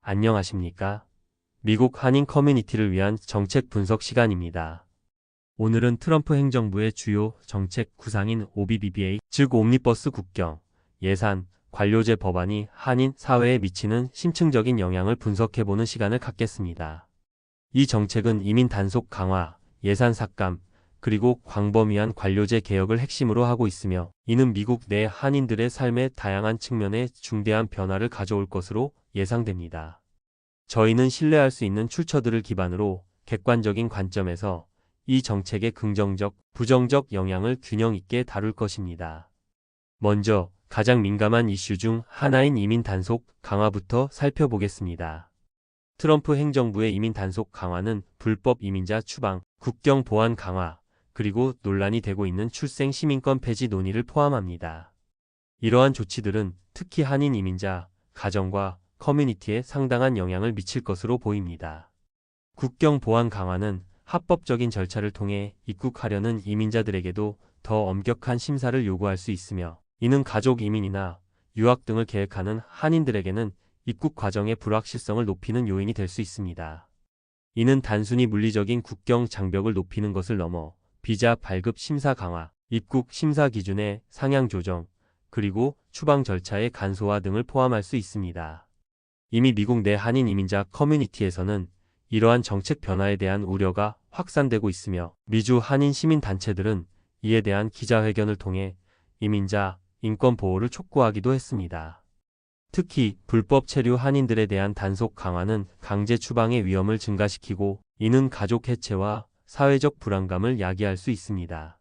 안녕하십니까? 미국 한인 커뮤니티를 위한 정책 분석 시간입니다. 오늘은 트럼프 행정부의 주요 정책 구상인 OBBBA, 즉 옴니버스 국경, 예산, 관료제 법안이 한인 사회에 미치는 심층적인 영향을 분석해보는 시간을 갖겠습니다. 이 정책은 이민 단속 강화, 예산 삭감, 그리고 광범위한 관료제 개혁을 핵심으로 하고 있으며, 이는 미국 내 한인들의 삶의 다양한 측면에 중대한 변화를 가져올 것으로 예상됩니다. 저희는 신뢰할 수 있는 출처들을 기반으로 객관적인 관점에서 이 정책의 긍정적, 부정적 영향을 균형 있게 다룰 것입니다. 먼저 가장 민감한 이슈 중 하나인 이민 단속 강화부터 살펴보겠습니다. 트럼프 행정부의 이민 단속 강화는 불법 이민자 추방, 국경 보안 강화, 그리고 논란이 되고 있는 출생 시민권 폐지 논의를 포함합니다. 이러한 조치들은 특히 한인 이민자, 가정과 커뮤니티에 상당한 영향을 미칠 것으로 보입니다. 국경 보안 강화는 합법적인 절차를 통해 입국하려는 이민자들에게도 더 엄격한 심사를 요구할 수 있으며, 이는 가족 이민이나 유학 등을 계획하는 한인들에게는 입국 과정의 불확실성을 높이는 요인이 될 수 있습니다. 이는 단순히 물리적인 국경 장벽을 높이는 것을 넘어 비자 발급 심사 강화, 입국 심사 기준의 상향 조정, 그리고 추방 절차의 간소화 등을 포함할 수 있습니다. 이미 미국 내 한인 이민자 커뮤니티에서는 이러한 정책 변화에 대한 우려가 확산되고 있으며, 미주 한인 시민단체들은 이에 대한 기자회견을 통해 이민자 인권 보호를 촉구하기도 했습니다. 특히 불법 체류 한인들에 대한 단속 강화는 강제 추방의 위험을 증가시키고, 이는 가족 해체와 사회적 불안감을 야기할 수 있습니다.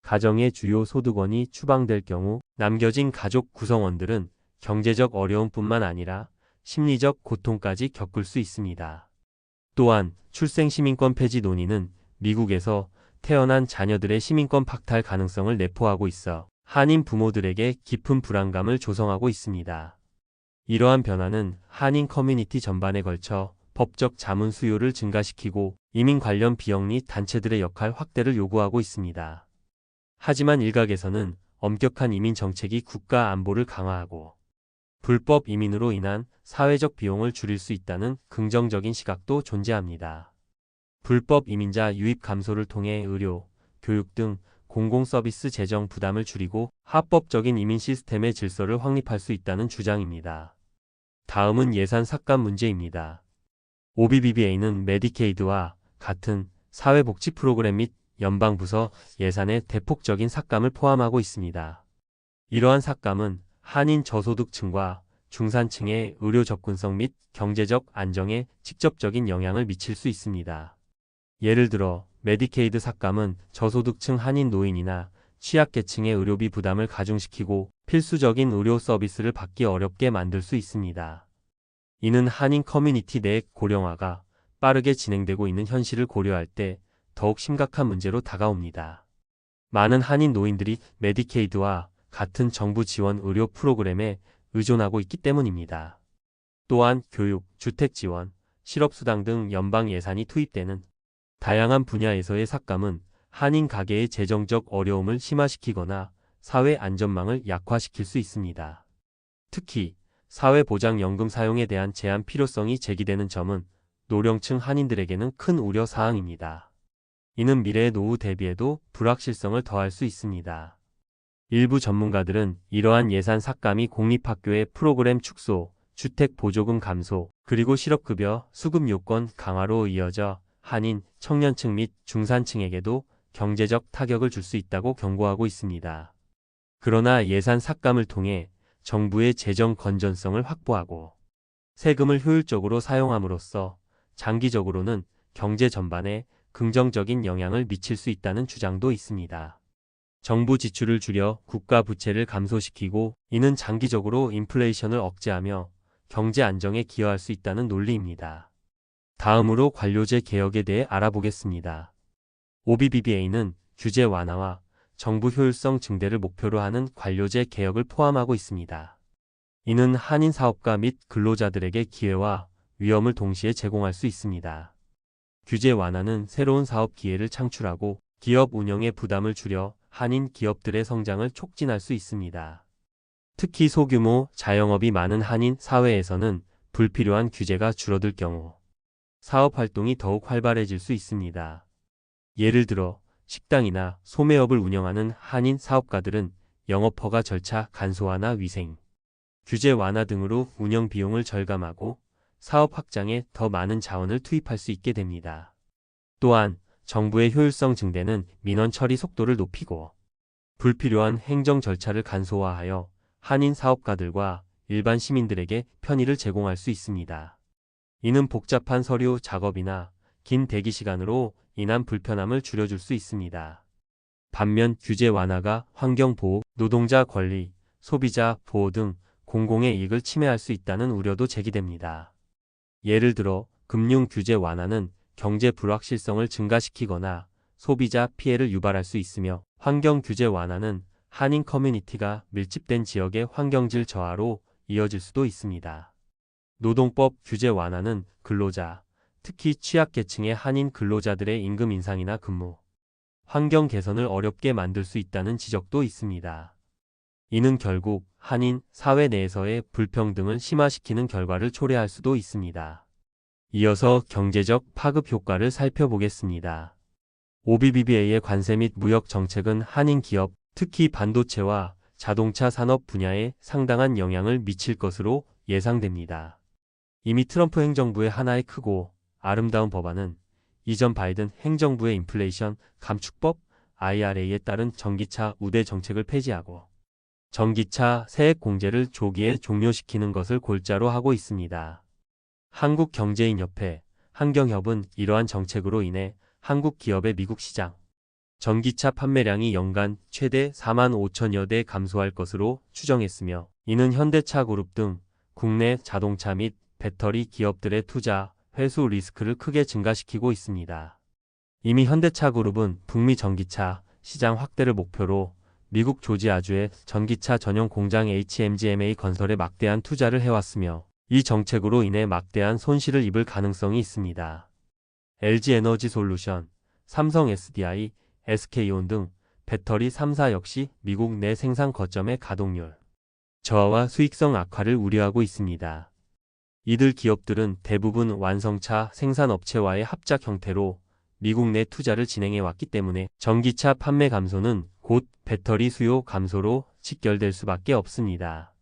가정의 주요 소득원이 추방될 경우 남겨진 가족 구성원들은 경제적 어려움뿐만 아니라 심리적 고통까지 겪을 수 있습니다. 또한 출생 시민권 폐지 논의는 미국에서 태어난 자녀들의 시민권 박탈 가능성을 내포하고 있어 한인 부모들에게 깊은 불안감을 조성하고 있습니다. 이러한 변화는 한인 커뮤니티 전반에 걸쳐 법적 자문 수요를 증가시키고 이민 관련 비영 및 단체들의 역할 확대를 요구하고 있습니다. 하지만 일각에서는 엄격한 이민 정책이 국가 안보를 강화하고 불법 이민으로 인한 사회적 비용을 줄일 수 있다는 긍정적인 시각도 존재합니다. 불법 이민자 유입 감소를 통해 의료, 교육 등 공공 서비스 재정 부담을 줄이고 합법적인 이민 시스템의 질서를 확립할 수 있다는 주장입니다. 다음은 예산 삭감 문제입니다. OBBBA는 메디케이드와 같은 사회복지 프로그램 및 연방부서 예산의 대폭적인 삭감을 포함하고 있습니다. 이러한 삭감은 한인 저소득층과 중산층의 의료 접근성 및 경제적 안정에 직접적인 영향을 미칠 수 있습니다. 예를 들어 메디케이드 삭감은 저소득층 한인 노인이나 취약계층의 의료비 부담을 가중시키고 필수적인 의료 서비스를 받기 어렵게 만들 수 있습니다. 이는 한인 커뮤니티 내 고령화가 빠르게 진행되고 있는 현실을 고려할 때 더욱 심각한 문제로 다가옵니다. 많은 한인 노인들이 메디케이드와 같은 정부 지원 의료 프로그램에 의존하고 있기 때문입니다. 또한 교육, 주택 지원, 실업수당 등 연방 예산이 투입되는 다양한 분야에서의 삭감은 한인 가계의 재정적 어려움을 심화시키거나 사회 안전망을 약화시킬 수 있습니다. 특히 사회보장연금 사용에 대한 제한 필요성이 제기되는 점은 노령층 한인들에게는 큰 우려 사항입니다. 이는 미래의 노후 대비에도 불확실성을 더할 수 있습니다. 일부 전문가들은 이러한 예산 삭감이 공립학교의 프로그램 축소, 주택 보조금 감소, 그리고 실업급여, 수급 요건 강화로 이어져 한인, 청년층 및 중산층에게도 경제적 타격을 줄 수 있다고 경고하고 있습니다. 그러나 예산 삭감을 통해 정부의 재정 건전성을 확보하고 세금을 효율적으로 사용함으로써 장기적으로는 경제 전반에 긍정적인 영향을 미칠 수 있다는 주장도 있습니다. 정부 지출을 줄여 국가 부채를 감소시키고, 이는 장기적으로 인플레이션을 억제하며 경제 안정에 기여할 수 있다는 논리입니다. 다음으로 관료제 개혁에 대해 알아보겠습니다. OBBBA는 규제 완화와 정부 효율성 증대를 목표로 하는 관료제 개혁을 포함하고 있습니다. 이는 한인 사업가 및 근로자들에게 기회와 위험을 동시에 제공할 수 있습니다. 규제 완화는 새로운 사업 기회를 창출하고 기업 운영의 부담을 줄여 한인 기업들의 성장을 촉진할 수 있습니다. 특히 소규모 자영업이 많은 한인 사회에서는 불필요한 규제가 줄어들 경우 사업 활동이 더욱 활발해질 수 있습니다. 예를 들어 식당이나 소매업을 운영하는 한인 사업가들은 영업 허가 절차 간소화나 위생, 규제 완화 등으로 운영 비용을 절감하고 사업 확장에 더 많은 자원을 투입할 수 있게 됩니다. 또한 정부의 효율성 증대는 민원 처리 속도를 높이고 불필요한 행정 절차를 간소화하여 한인 사업가들과 일반 시민들에게 편의를 제공할 수 있습니다. 이는 복잡한 서류 작업이나 긴 대기 시간으로 인한 불편함을 줄여줄 수 있습니다. 반면 규제 완화가 환경 보호, 노동자 권리, 소비자 보호 등 공공의 이익을 침해할 수 있다는 우려도 제기됩니다. 예를 들어 금융 규제 완화는 경제 불확실성을 증가시키거나 소비자 피해를 유발할 수 있으며 환경 규제 완화는 한인 커뮤니티가 밀집된 지역의 환경질 저하로 이어질 수도 있습니다. 노동법 규제 완화는 근로자, 특히 취약계층의 한인 근로자들의 임금 인상이나 근무, 환경 개선을 어렵게 만들 수 있다는 지적도 있습니다. 이는 결국 한인 사회 내에서의 불평등을 심화시키는 결과를 초래할 수도 있습니다. 이어서 경제적 파급 효과를 살펴보겠습니다. OBBBA의 관세 및 무역 정책은 한인 기업, 특히 반도체와 자동차 산업 분야에 상당한 영향을 미칠 것으로 예상됩니다. 이미 트럼프 행정부의 하나의 크고 아름다운 법안은 이전 바이든 행정부의 인플레이션 감축법 IRA에 따른 전기차 우대 정책을 폐지하고 전기차 세액 공제를 조기에 종료시키는 것을 골자로 하고 있습니다. 한국경제인협회, 한경협은 이러한 정책으로 인해 한국 기업의 미국 시장 전기차 판매량이 연간 최대 4만 5천여 대 감소할 것으로 추정했으며 이는 현대차 그룹 등 국내 자동차 및 배터리 기업들의 투자, 회수 리스크를 크게 증가시키고 있습니다. 이미 현대차 그룹은 북미 전기차 시장 확대를 목표로 미국 조지아주의 전기차 전용 공장 HMGMA 건설에 막대한 투자를 해왔으며 이 정책으로 인해 막대한 손실을 입을 가능성이 있습니다. LG에너지솔루션, 삼성 SDI, SK온 등 배터리 3사 역시 미국 내 생산 거점의 가동률 저하와 수익성 악화를 우려하고 있습니다. 이들 기업들은 대부분 완성차 생산업체와의 합작 형태로 미국 내 투자를 진행해 왔기 때문에 전기차 판매 감소는 곧 배터리 수요 감소로 직결될 수밖에 없습니다.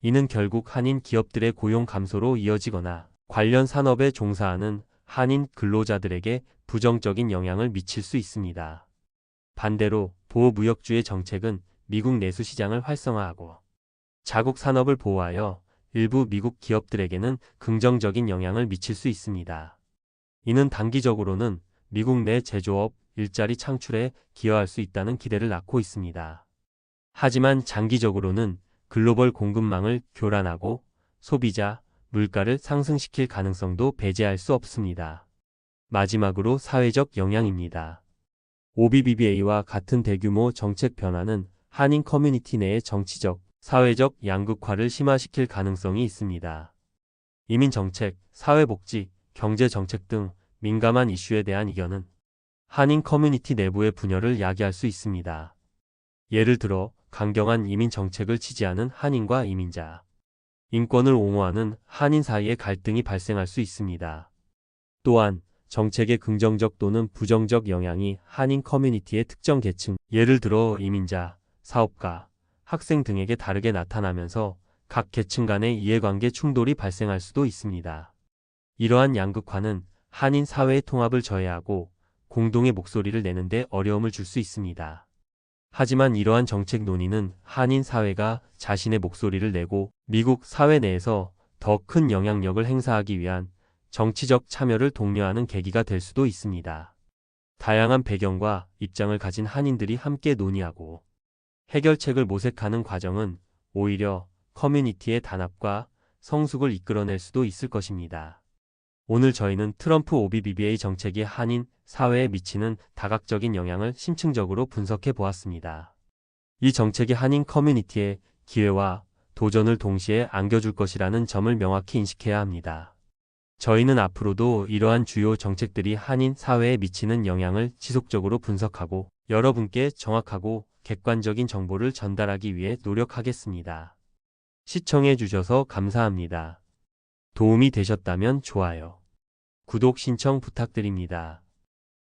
이는 결국 한인 기업들의 고용 감소로 이어지거나 관련 산업에 종사하는 한인 근로자들에게 부정적인 영향을 미칠 수 있습니다. 반대로 보호무역주의 정책은 미국 내수 시장을 활성화하고 자국 산업을 보호하여 일부 미국 기업들에게는 긍정적인 영향을 미칠 수 있습니다. 이는 단기적으로는 미국 내 제조업, 일자리 창출에 기여할 수 있다는 기대를 낳고 있습니다. 하지만 장기적으로는 글로벌 공급망을 교란하고 소비자, 물가를 상승시킬 가능성도 배제할 수 없습니다. 마지막으로 사회적 영향입니다. OBBBA와 같은 대규모 정책 변화는 한인 커뮤니티 내의 정치적, 사회적 양극화를 심화시킬 가능성이 있습니다. 이민정책, 사회복지, 경제정책 등 민감한 이슈에 대한 이견은 한인 커뮤니티 내부의 분열을 야기할 수 있습니다. 예를 들어 강경한 이민 정책을 지지하는 한인과 이민자, 인권을 옹호하는 한인 사이의 갈등이 발생할 수 있습니다. 또한 정책의 긍정적 또는 부정적 영향이 한인 커뮤니티의 특정 계층, 예를 들어 이민자, 사업가, 학생 등에게 다르게 나타나면서 각 계층 간의 이해관계 충돌이 발생할 수도 있습니다. 이러한 양극화는 한인 사회의 통합을 저해하고 공동의 목소리를 내는데 어려움을 줄 수 있습니다. 하지만 이러한 정책 논의는 한인 사회가 자신의 목소리를 내고 미국 사회 내에서 더 큰 영향력을 행사하기 위한 정치적 참여를 독려하는 계기가 될 수도 있습니다. 다양한 배경과 입장을 가진 한인들이 함께 논의하고 해결책을 모색하는 과정은 오히려 커뮤니티의 단합과 성숙을 이끌어낼 수도 있을 것입니다. 오늘 저희는 트럼프 OBBBA 정책이 한인 사회에 미치는 다각적인 영향을 심층적으로 분석해 보았습니다. 이 정책이 한인 커뮤니티의 기회와 도전을 동시에 안겨줄 것이라는 점을 명확히 인식해야 합니다. 저희는 앞으로도 이러한 주요 정책들이 한인 사회에 미치는 영향을 지속적으로 분석하고 여러분께 정확하고 객관적인 정보를 전달하기 위해 노력하겠습니다. 시청해 주셔서 감사합니다. 도움이 되셨다면 좋아요, 구독 신청 부탁드립니다.